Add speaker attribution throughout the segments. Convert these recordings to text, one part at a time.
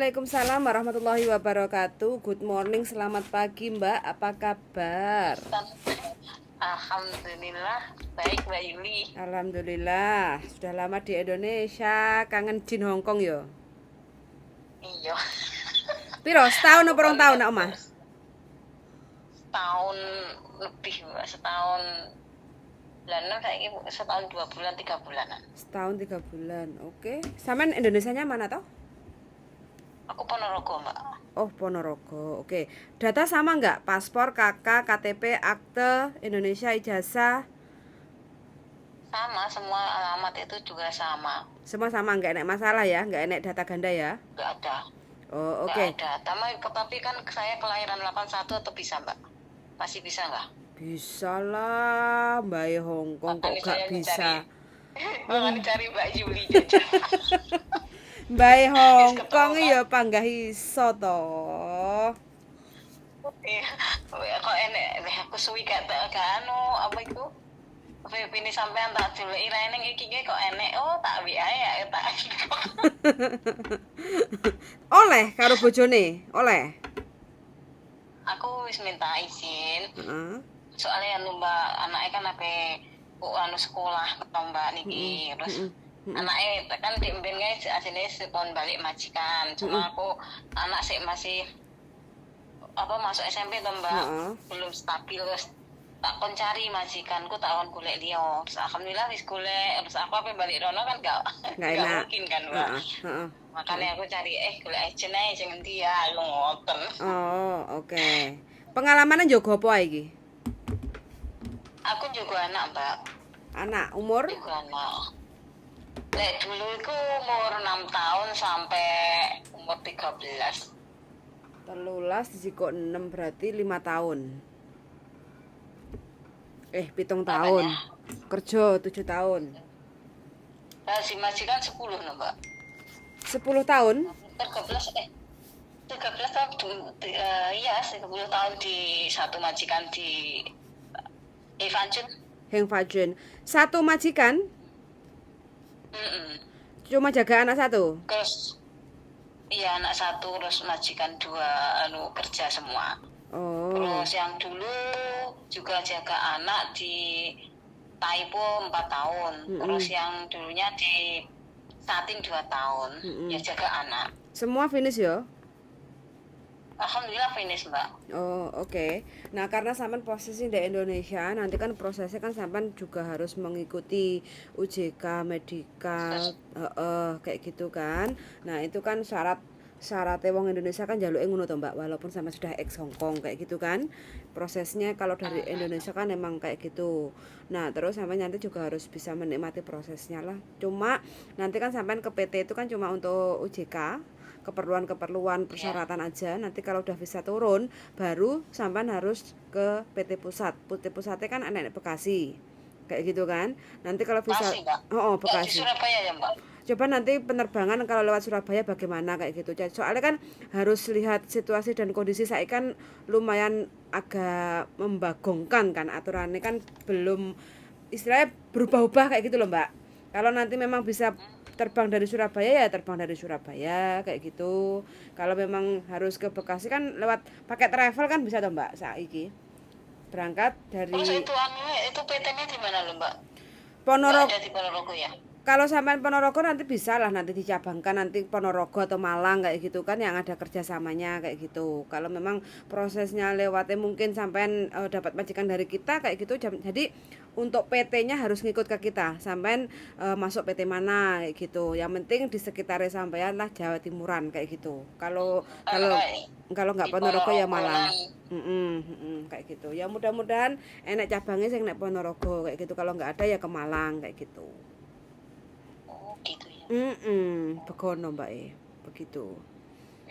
Speaker 1: Waalaikumsalam warahmatullahi wabarakatuh. Good morning, selamat pagi Mbak. Apa kabar?
Speaker 2: Alhamdulillah, baik Mbak Yuli.
Speaker 1: Alhamdulillah. Sudah lama di Indonesia. Kangen Jin Hongkong yo.
Speaker 2: Iya,
Speaker 1: Piro? Setahun
Speaker 2: aku
Speaker 1: apa
Speaker 2: kok
Speaker 1: rong tahun
Speaker 2: lihat
Speaker 1: nak omah?
Speaker 2: setahun lebih Mbak, setahun bulanan kayak setahun 2 bulan 3 bulanan.
Speaker 1: Setahun 3 bulan. Oke. Sampean Indonesianya mana toh?
Speaker 2: Aku Ponorogo Mbak.
Speaker 1: Oh, Ponorogo. Oke. Data sama nggak? Paspor, KK, KTP, akte Indonesia, ijazah,
Speaker 2: Sama, semua alamat itu juga sama.
Speaker 1: semua sama, nggak enek masalah ya? Nggak enek data ganda ya?
Speaker 2: Nggak ada,
Speaker 1: Oh,
Speaker 2: nggak
Speaker 1: oke.
Speaker 2: ada. Tapi kan saya kelahiran 81 atau bisa Mbak? Masih bisa nggak?
Speaker 1: Bisa lah, Mbak Hongkong kok
Speaker 2: Makanya
Speaker 1: gak
Speaker 2: saya
Speaker 1: bisa.
Speaker 2: mencari, makanya cari Mbak Yuli jujur.
Speaker 1: Mbak
Speaker 2: Terus ketemu
Speaker 1: Hongkong
Speaker 2: kan?
Speaker 1: ya panggah iso to.
Speaker 2: Iya, kok enek aku suwi gak anu apa itu? Ini sampean tak juleki ra ning iki kok enek. Oh, tak wi ae ya tak.
Speaker 1: Oleh karo bojone, oleh.
Speaker 2: Aku wis minta izin.
Speaker 1: Heeh.
Speaker 2: Soalnya anu Mbak, anaknya kan ape anu sekolah ke Mbak niki.
Speaker 1: Heeh.
Speaker 2: Terus
Speaker 1: Heeh. Heeh.
Speaker 2: anaknya kan di mben guys asline sekon balik majikan. Cuma
Speaker 1: Heeh.
Speaker 2: aku anak sih masih apa masuk SMP to Mbak.
Speaker 1: Heeh.
Speaker 2: Belum stabil terus tak kon cari majikanku tak kon golek liya. Terus alhamdulillah wis golek. Terus aku apa balik rono kan gak
Speaker 1: Nggak
Speaker 2: gak
Speaker 1: enak.
Speaker 2: mungkin kan Mbak.
Speaker 1: Heeh. Heeh.
Speaker 2: Makanya aku cari golek agent ae sing endi ya lu ngoten.
Speaker 1: Oh, oke. Pengalamannya njogo apa iki?
Speaker 2: Aku juga anak Mbak,
Speaker 1: Anak umur
Speaker 2: juga anak. Lek dulu iku umur 6 tahun sampai umur 13.
Speaker 1: 13 disiko 6 berarti 5 tahun. 7 tahun.
Speaker 2: Apanya?
Speaker 1: Kerja 7 tahun.
Speaker 2: Nah, si majikan 10 no Mbak.
Speaker 1: 10 tahun
Speaker 2: 13 13 tahun iya 10 tahun di satu majikan di Evanjun.
Speaker 1: Heng Fajun. Satu majikan cuma jaga anak satu.
Speaker 2: Terus iya anak satu terus majikan dua anu kerja semua.
Speaker 1: Oh.
Speaker 2: Terus yang dulu juga jaga anak di Taipo 4 tahun. Terus yang dulunya di Satin 2 tahun. Ya jaga anak.
Speaker 1: Semua finish ya?
Speaker 2: Alhamdulillah finish Mbak.
Speaker 1: Oh, oke. Nah, karena sampean posisi di Indonesia, nanti kan prosesnya kan sampean juga harus mengikuti UJK medikal, kayak gitu kan. Nah, itu kan syaratnya wong Indonesia kan jaluke ngono to, Mbak, walaupun sama sudah ex Hongkong kayak gitu kan. Prosesnya kalau dari Indonesia kan emang kayak gitu. Nah, terus sampai nanti juga harus bisa menikmati prosesnya lah. Cuma nanti kan sampean ke PT itu kan cuma untuk UJK, keperluan persyaratan aja. Nanti kalau udah bisa turun baru sampean harus ke PT Pusat. PT Pusatnya kan ada di Bekasi kayak gitu kan. Nanti kalau bisa
Speaker 2: Masih Mbak.
Speaker 1: oh
Speaker 2: Di
Speaker 1: Bekasi.
Speaker 2: Surabaya ya Mbak.
Speaker 1: Coba nanti penerbangan kalau lewat Surabaya bagaimana kayak gitu. Soalnya kan harus lihat situasi dan kondisi. Saya kan lumayan agak membagongkan kan aturannya kan belum istilahnya berubah-ubah kayak gitu loh Mbak. Kalau nanti memang bisa terbang dari Surabaya ya terbang dari Surabaya kayak gitu. Kalau memang harus ke Bekasi kan lewat pakai travel kan bisa toh Mbak saiki. Berangkat
Speaker 2: Terus
Speaker 1: dari
Speaker 2: itu PT-nya di mana loh Mbak? Nggak
Speaker 1: Ponorogo.
Speaker 2: ada di Ponorogo ya?
Speaker 1: Kalau sampean Ponorogo nanti bisa lah nanti dicabangkan nanti Ponorogo atau Malang kayak gitu kan yang ada kerjasamanya kayak gitu. Kalau memang prosesnya lewatnya mungkin sampean dapat majikan dari kita kayak gitu. Jadi untuk PT-nya harus ngikut ke kita. Sampean masuk PT mana kayak gitu. Yang penting di sekitarnya sampean lah Jawa Timuran kayak gitu. Kalau kalau kalau nggak
Speaker 2: Di
Speaker 1: Ponorogo ya
Speaker 2: Ponorogo
Speaker 1: Malang.
Speaker 2: nan.
Speaker 1: Kayak gitu. Ya mudah-mudahan enak cabangnya sing nek Ponorogo kayak gitu. Kalau nggak ada ya ke Malang kayak gitu.
Speaker 2: Oh gitu ya.
Speaker 1: Begono Mbak begitu.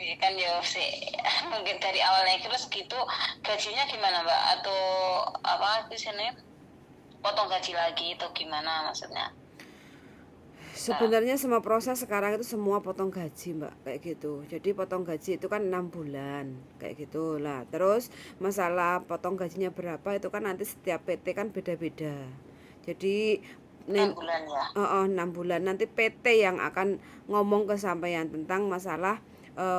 Speaker 2: Iya kan ya sih mungkin dari awalnya terus gitu gajinya gimana Mbak atau apa di sini potong gaji lagi atau gimana maksudnya?
Speaker 1: Sebenarnya semua proses sekarang itu semua potong gaji Mbak kayak gitu. Jadi potong gaji itu kan 6 bulan kayak gitu lah. Terus masalah potong gajinya berapa itu kan nanti setiap PT kan beda-beda. Jadi
Speaker 2: 6 bulan ya.
Speaker 1: 6 bulan nanti PT yang akan ngomong ke sampean tentang masalah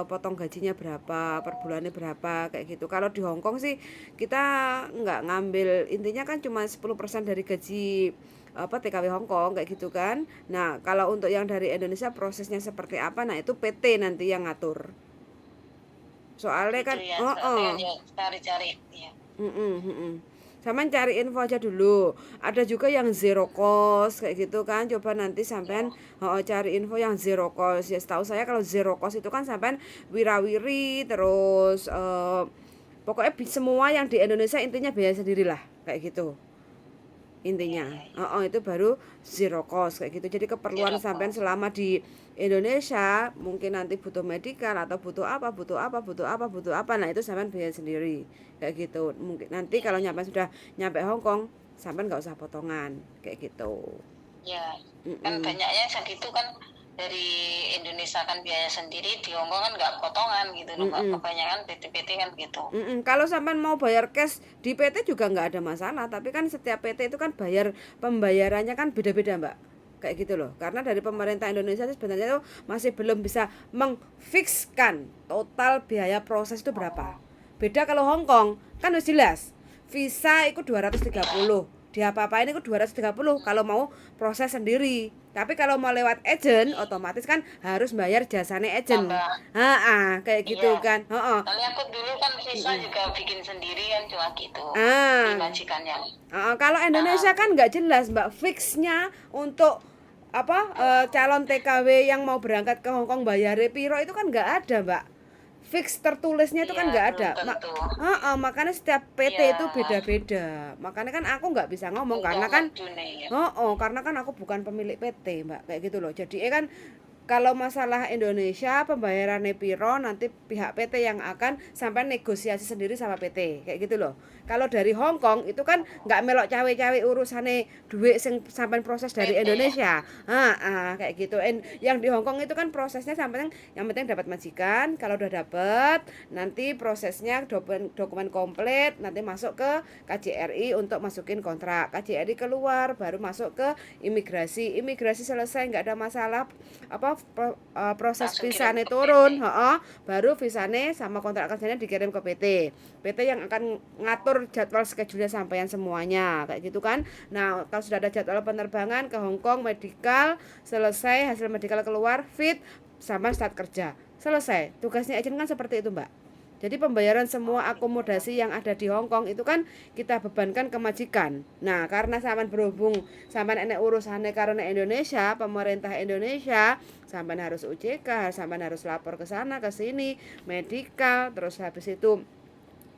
Speaker 1: potong gajinya berapa, per bulannya berapa kayak gitu. Kalau di Hong Kong sih kita nggak ngambil, intinya kan cuma 10% dari gaji TKW Hong Kong kayak gitu kan. Nah, kalau untuk yang dari Indonesia prosesnya seperti apa? Nah, itu PT nanti yang ngatur. Soalnya
Speaker 2: Gitu
Speaker 1: kan,
Speaker 2: ya,
Speaker 1: oh,
Speaker 2: berarti
Speaker 1: oh.
Speaker 2: kan ya cari-cari ya.
Speaker 1: Sampean cari info aja dulu. Ada juga yang zero cost kayak gitu kan. Coba nanti sampean cari info yang zero cost. Ya setahu saya kalau zero cost itu kan sampean wirawiri terus pokoknya semua yang di Indonesia intinya biaya sendiri lah kayak gitu
Speaker 2: Iya,
Speaker 1: intinya.
Speaker 2: iya, iya.
Speaker 1: Itu baru zero cost kayak gitu. Jadi keperluan
Speaker 2: Zero
Speaker 1: sampean
Speaker 2: cost.
Speaker 1: selama di Indonesia mungkin nanti butuh medical atau butuh apa, butuh apa, butuh apa, butuh apa. Nah, itu sampean biaya sendiri kayak gitu. Mungkin nanti
Speaker 2: Iya,
Speaker 1: kalau
Speaker 2: iya.
Speaker 1: nyampe sudah nyampe Hong Kong, sampean nggak usah potongan kayak gitu.
Speaker 2: Ya, kan
Speaker 1: Mm-mm.
Speaker 2: banyaknya segitu kan dari Indonesia kan biaya sendiri, di Hongkong kan nggak potongan gitu loh Mbak.
Speaker 1: Mm-mm.
Speaker 2: Kebanyakan PT-PT kan gitu.
Speaker 1: Kalau sampean mau bayar cash di PT juga nggak ada masalah, tapi kan setiap PT itu kan bayar pembayarannya kan beda-beda, Mbak. Kayak gitu loh. Karena dari pemerintah Indonesia itu sebenarnya itu masih belum bisa mengfikskan total biaya proses itu berapa.
Speaker 2: Oh,
Speaker 1: Beda kalau Hong Kong, kan udah jelas. Visa itu
Speaker 2: iya.
Speaker 1: 230. Dia apa-apain itu 230 kalau mau proses sendiri. Tapi kalau mau lewat agent, otomatis kan harus bayar jasanya agent.
Speaker 2: Tambah,
Speaker 1: Kayak gitu
Speaker 2: iya.
Speaker 1: kan.
Speaker 2: Soalnya aku dulu kan visa juga bikin sendiri kan cuma gitu di
Speaker 1: Ah,
Speaker 2: majikannya.
Speaker 1: Kalau Indonesia
Speaker 2: Ah,
Speaker 1: kan nggak jelas Mbak fixnya untuk calon TKW yang mau berangkat ke Hong Kong bayar piro itu kan nggak ada Mbak. Fix tertulisnya itu
Speaker 2: iya
Speaker 1: kan nggak
Speaker 2: belum
Speaker 1: ada.
Speaker 2: tentu.
Speaker 1: Makanya setiap PT itu
Speaker 2: Iya,
Speaker 1: beda-beda. Makanya kan aku nggak bisa ngomong karena kan
Speaker 2: tergantung nih ya.
Speaker 1: karena kan aku bukan pemilik PT, Mbak, kayak gitu loh. Jadi kan kalau masalah Indonesia pembayarannya piro nanti pihak PT yang akan sampai negosiasi sendiri sama PT kayak gitu loh. Kalau dari Hong Kong itu kan nggak melok cawe-cawe urusane duit sing sampai proses dari
Speaker 2: PT ya.
Speaker 1: Indonesia. Kayak gitu. Yang di Hong Kong itu kan prosesnya sampai yang penting dapat majikan. Kalau udah dapat nanti prosesnya dokumen komplit nanti masuk ke KJRI untuk masukin kontrak. KJRI keluar baru masuk ke imigrasi. Imigrasi selesai nggak ada masalah proses
Speaker 2: Langsung kirim
Speaker 1: visane
Speaker 2: ke PT.
Speaker 1: turun, baru visane sama kontrak kerjanya dikirim ke PT. PT yang akan ngatur jadwal schedule sampean semuanya kayak gitu kan. Nah, kalau sudah ada jadwal penerbangan ke Hong Kong medical selesai, hasil medical keluar fit sama start kerja. Selesai. Tugasnya agent kan seperti itu, Mbak. Jadi pembayaran semua akomodasi yang ada di Hong Kong itu kan kita bebankan ke majikan. Nah, karena sampean berhubung sampean enek urusannya karena Indonesia, pemerintah Indonesia, sampean harus UJK, sampean harus lapor ke sana ke sini, medical, terus habis itu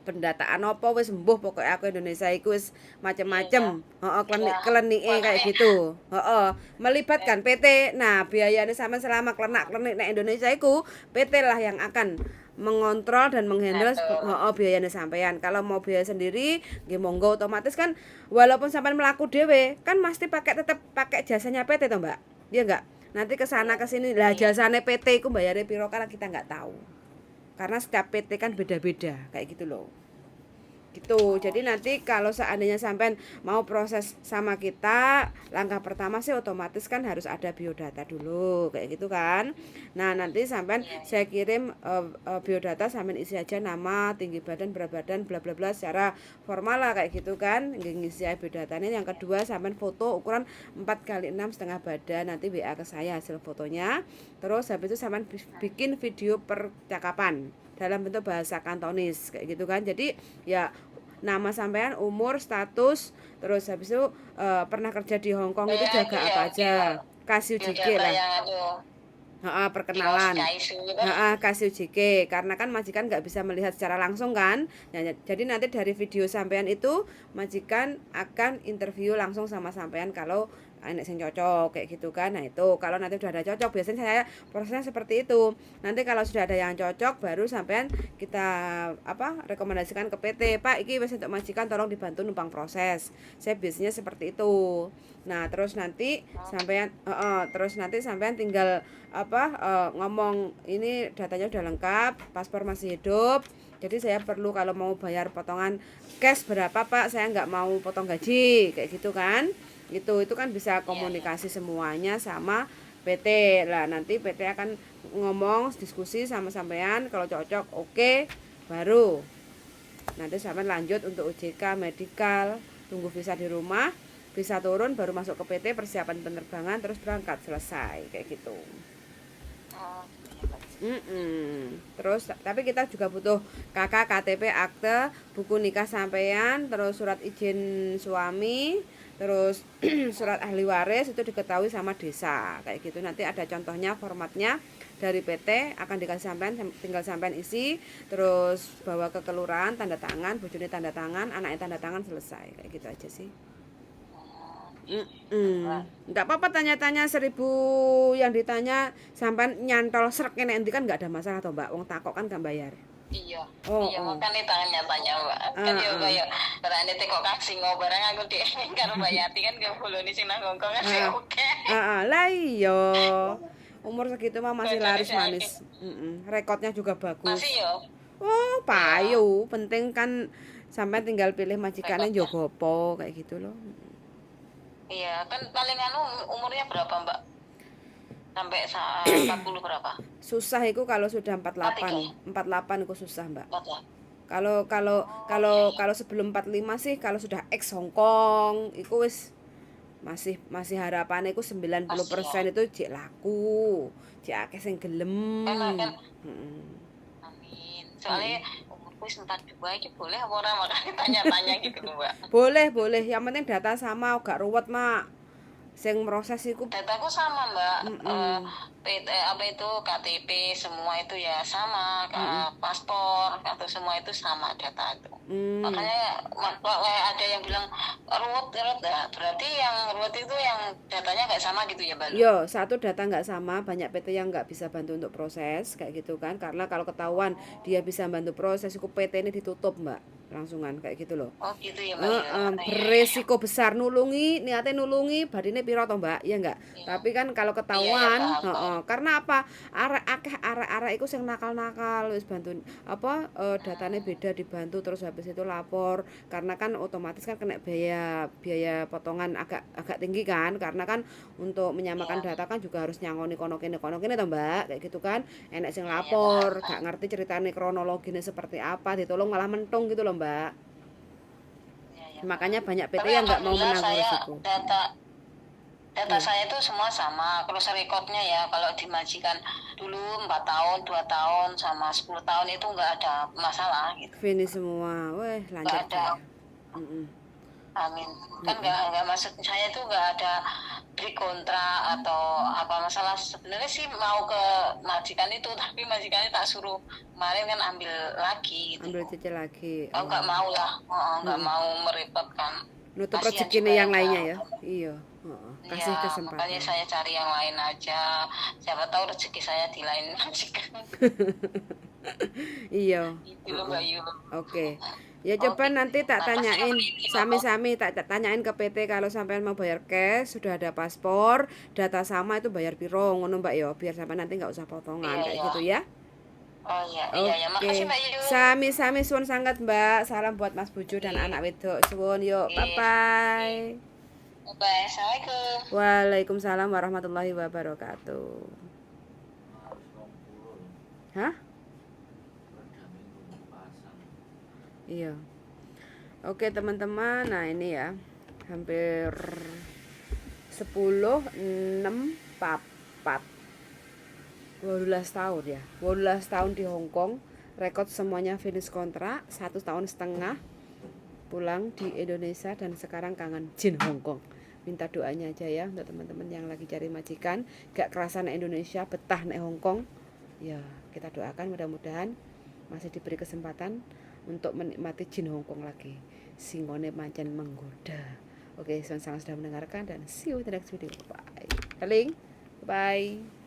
Speaker 1: pendataan apa wis sembuh pokoknya aku Indonesia iku wis
Speaker 2: Iya, iya.
Speaker 1: macem-macem.
Speaker 2: Iya.
Speaker 1: Klenike kayak
Speaker 2: Makanya
Speaker 1: gitu.
Speaker 2: eh,
Speaker 1: Melibatkan PT. Nah, biayanya sama selama klenik nek Indonesia iku PT lah yang akan mengontrol dan menghandle
Speaker 2: ngatur.
Speaker 1: biayanya sampean. Kalau mau biaya sendiri, nggih monggo otomatis kan walaupun sampean melaku dhewe, kan mesti tetap pakai jasanya PT toh, Mbak. Iya enggak? Nanti ke sana
Speaker 2: Iya.
Speaker 1: ke sini lah
Speaker 2: Iya.
Speaker 1: jasane PT iku bayare piro kan kita nggak tahu. Karena setiap PT kan beda-beda kayak gitu loh. Gitu.
Speaker 2: Oh,
Speaker 1: Jadi nanti kalau seandainya sampai mau proses sama kita, langkah pertama sih otomatis kan harus ada biodata dulu kayak gitu kan. Nah, nanti sampai
Speaker 2: iya, iya.
Speaker 1: saya kirim biodata sampai isi aja nama, tinggi badan, berat badan, bla bla bla secara formal lah kayak gitu kan. Ngisi biodatanya. Yang kedua sampai foto ukuran 4x6,5 badan, nanti WA ke saya hasil fotonya. Terus habis itu sampai bikin video percakapan dalam bentuk bahasa kantonis kayak gitu kan. Jadi ya nama sampean, umur, status, terus habis itu pernah kerja di Hong Kong itu
Speaker 2: Kayak itu
Speaker 1: jaga
Speaker 2: ya,
Speaker 1: apa aja, kasih UJK
Speaker 2: biodata
Speaker 1: lah.
Speaker 2: yang itu
Speaker 1: Perkenalan.
Speaker 2: Dimoskaisu itu.
Speaker 1: Kasih UJK karena kan majikan nggak bisa melihat secara langsung kan. Nah, jadi nanti dari video sampean itu majikan akan interview langsung sama sampean kalau enek sing cocok kayak gitu kan. Nah, itu kalau nanti udah ada cocok biasanya saya prosesnya seperti itu. Nanti kalau sudah ada yang cocok baru sampean kita rekomendasikan ke PT. Pak, iki wis untuk majikan tolong dibantu numpang proses. Saya biasanya seperti itu. Nah, terus nanti sampean tinggal ngomong ini datanya udah lengkap, paspor masih hidup. Jadi saya perlu kalau mau bayar potongan cash berapa Pak, saya nggak mau potong gaji kayak gitu kan. Itu kan bisa
Speaker 2: Iya, iya.
Speaker 1: komunikasi semuanya sama PT. Lah nanti PT akan ngomong diskusi sama sampean, kalau cocok oke, baru nanti sampean lanjut untuk OJK medical, tunggu visa di rumah, visa turun baru masuk ke PT, persiapan penerbangan, terus berangkat, selesai kayak gitu.
Speaker 2: Oh, iya, Mbak.
Speaker 1: Terus tapi kita juga butuh KK, KTP, akte, buku nikah sampean, terus surat izin suami, terus surat ahli waris itu diketahui sama desa kayak gitu. Nanti ada contohnya formatnya dari PT akan dikasih sampean, tinggal sampean isi, terus bawa ke kelurahan, tanda tangan, bojone tanda tangan, anaknya tanda tangan, selesai kayak gitu aja sih. Enggak apa-apa tanya-tanya 1000 yang ditanya sampai nyantol serak ini nanti kan enggak ada masalah toh Mbak. Wong takok kan gak bayar.
Speaker 2: Iya,
Speaker 1: Oh,
Speaker 2: iya
Speaker 1: oh.
Speaker 2: makanya tanya-tanya Mbak. Kan
Speaker 1: Ah,
Speaker 2: yo
Speaker 1: ah.
Speaker 2: kaya berani teko kasih barang aku deh karo Mbak Yati kan ke bolone sing nang Hongkong kan sih
Speaker 1: Ah.
Speaker 2: oke.
Speaker 1: Lah iya. Umur segitu mah masih
Speaker 2: Bojone
Speaker 1: laris
Speaker 2: sing akeh.
Speaker 1: manis. Rekodnya juga
Speaker 2: Masih
Speaker 1: bagus.
Speaker 2: yo.
Speaker 1: Oh,
Speaker 2: Iya,
Speaker 1: payu. Penting kan sampai tinggal pilih majikannya
Speaker 2: rekodnya.
Speaker 1: njogo apa kayak gitu loh.
Speaker 2: Iya, kan paling anu umurnya berapa Mbak? Sampai 40 berapa?
Speaker 1: Susah itu kalau sudah
Speaker 2: 43.
Speaker 1: 48. 48 itu susah, Mbak.
Speaker 2: Empat ya?
Speaker 1: Kalau kalau
Speaker 2: Oh iya
Speaker 1: kalau
Speaker 2: iya.
Speaker 1: kalau sebelum 45 sih, kalau sudah ex Hong Kong iku wis masih masih harapannya iku
Speaker 2: Masih ya.
Speaker 1: 90% itu jek laku, jek akeh sing gelem.
Speaker 2: Kan
Speaker 1: Heeh.
Speaker 2: amin.
Speaker 1: Heeh.
Speaker 2: Soalnya umurku wis 42 iki boleh apa ora makanya tanya-tanya gitu loh, Mbak.
Speaker 1: Boleh, boleh. Yang penting data sama, gak ruwet, Mak. Sing proses iku
Speaker 2: Dataku sama Mbak,
Speaker 1: mm
Speaker 2: PT, apa itu KTP semua itu ya sama,
Speaker 1: mm
Speaker 2: paspor atau semua itu sama data itu.
Speaker 1: mm.
Speaker 2: Makanya kalau ada yang bilang ruwet ruwet ya, berarti yang ruwet itu yang datanya nggak sama gitu ya Mbak?
Speaker 1: Yo, satu data nggak sama, banyak PT yang nggak bisa bantu untuk proses kayak gitu kan. Karena kalau ketahuan dia bisa bantu proses, iku PT ini ditutup, Mbak. Langsungan kayak gitu loh.
Speaker 2: Oh gitu ya Mbak ya. Oh, iya iya iya.
Speaker 1: Beresiko besar nulungi, niatnya nulungi, badine piro toh Mbak, ya enggak?
Speaker 2: Iya
Speaker 1: Tapi kan kalau
Speaker 2: iya ya,
Speaker 1: ketahuan,
Speaker 2: paham paham.
Speaker 1: karena apa? Arek-arek iku sing nakal-nakal wis bantu apa datanya
Speaker 2: Hmm,
Speaker 1: beda dibantu terus habis itu lapor karena kan otomatis kan kena biaya biaya potongan agak agak tinggi kan karena kan untuk menyamakan
Speaker 2: iya
Speaker 1: data kan juga harus nyangoni kono kene toh Mbak kayak gitu kan enek sing
Speaker 2: iya ya, paham
Speaker 1: lapor gak
Speaker 2: paham.
Speaker 1: ngerti ceritane kronologinya seperti apa ditolong malah mentung gitu loh Mbak.
Speaker 2: Iya ya paham.
Speaker 1: Makanya banyak PT
Speaker 2: Tapi
Speaker 1: yang nggak mau
Speaker 2: alhamdulillah
Speaker 1: menanggung
Speaker 2: saya
Speaker 1: resiko.
Speaker 2: data data
Speaker 1: Iya,
Speaker 2: saya itu semua sama cross recordnya ya kalau dimajikan dulu 4 tahun 2 tahun sama 10 tahun itu nggak ada masalah gitu,
Speaker 1: finish semua. Weh,
Speaker 2: nggak
Speaker 1: lancar
Speaker 2: ada.
Speaker 1: jaya. Mm-mm.
Speaker 2: Amin. Kan
Speaker 1: Mm-mm.
Speaker 2: nggak maksud saya itu nggak ada break kontrak atau apa masalah. Sebenarnya sih mau ke majikan itu tapi majikannya tak suruh kemarin kan ambil lagi gitu
Speaker 1: Ambil
Speaker 2: loh.
Speaker 1: cicil lagi.
Speaker 2: Aku nggak mau lah, nggak
Speaker 1: Mm-mm.
Speaker 2: mau merepotkan.
Speaker 1: Nutup
Speaker 2: Kasihan
Speaker 1: rezeki
Speaker 2: juga
Speaker 1: nih yang
Speaker 2: yang
Speaker 1: lainnya
Speaker 2: baru.
Speaker 1: ya. Iya. Heeh. Kasih
Speaker 2: Iya, makanya
Speaker 1: kesempatan.
Speaker 2: saya cari yang lain aja. Siapa tahu rezeki saya di lain majikan.
Speaker 1: Iya.
Speaker 2: Gitu loh
Speaker 1: Heeh.
Speaker 2: Mbak Yu.
Speaker 1: Oke. Ya coba
Speaker 2: Oke.
Speaker 1: nanti tak
Speaker 2: Makasih ya Mbak
Speaker 1: tanyain
Speaker 2: Yuni loh.
Speaker 1: sami-sami tak tanyain ke PT kalau sampean mau bayar cash sudah ada paspor, data sama itu bayar piro ngono Mbak ya, biar sampean nanti nggak usah potongan
Speaker 2: Iya,
Speaker 1: kayak
Speaker 2: iya.
Speaker 1: gitu ya.
Speaker 2: Oh iya, iya, ya. Makasih
Speaker 1: Oke.
Speaker 2: Mbak Yu.
Speaker 1: Sami-sami suwun sangat Mbak. Salam buat Mas Buju dan
Speaker 2: Oke,
Speaker 1: anak wedok. Suwun yuk. Bye
Speaker 2: oke, oke.
Speaker 1: bye.
Speaker 2: Bye. Assalamualaikum.
Speaker 1: Waalaikumsalam warahmatullahi wabarakatuh. Hah? Iya. Oke, teman-teman. Nah, ini ya. Hampir 10 6 papat 12 tahun ya. 12 tahun di Hong Kong. Rekod semuanya finish kontrak 1,5 tahun pulang di Indonesia dan sekarang kangen Jin Hong Kong. Minta doanya aja ya untuk teman-teman yang lagi cari majikan, gak kerasa nek Indonesia, betah nek Hong Kong. Ya, kita doakan mudah-mudahan masih diberi kesempatan untuk menikmati Jin Hong Kong lagi. Singone mancen menggoda. Oke, sangat sudah mendengarkan dan see you in the next video. Bye. Darling, bye.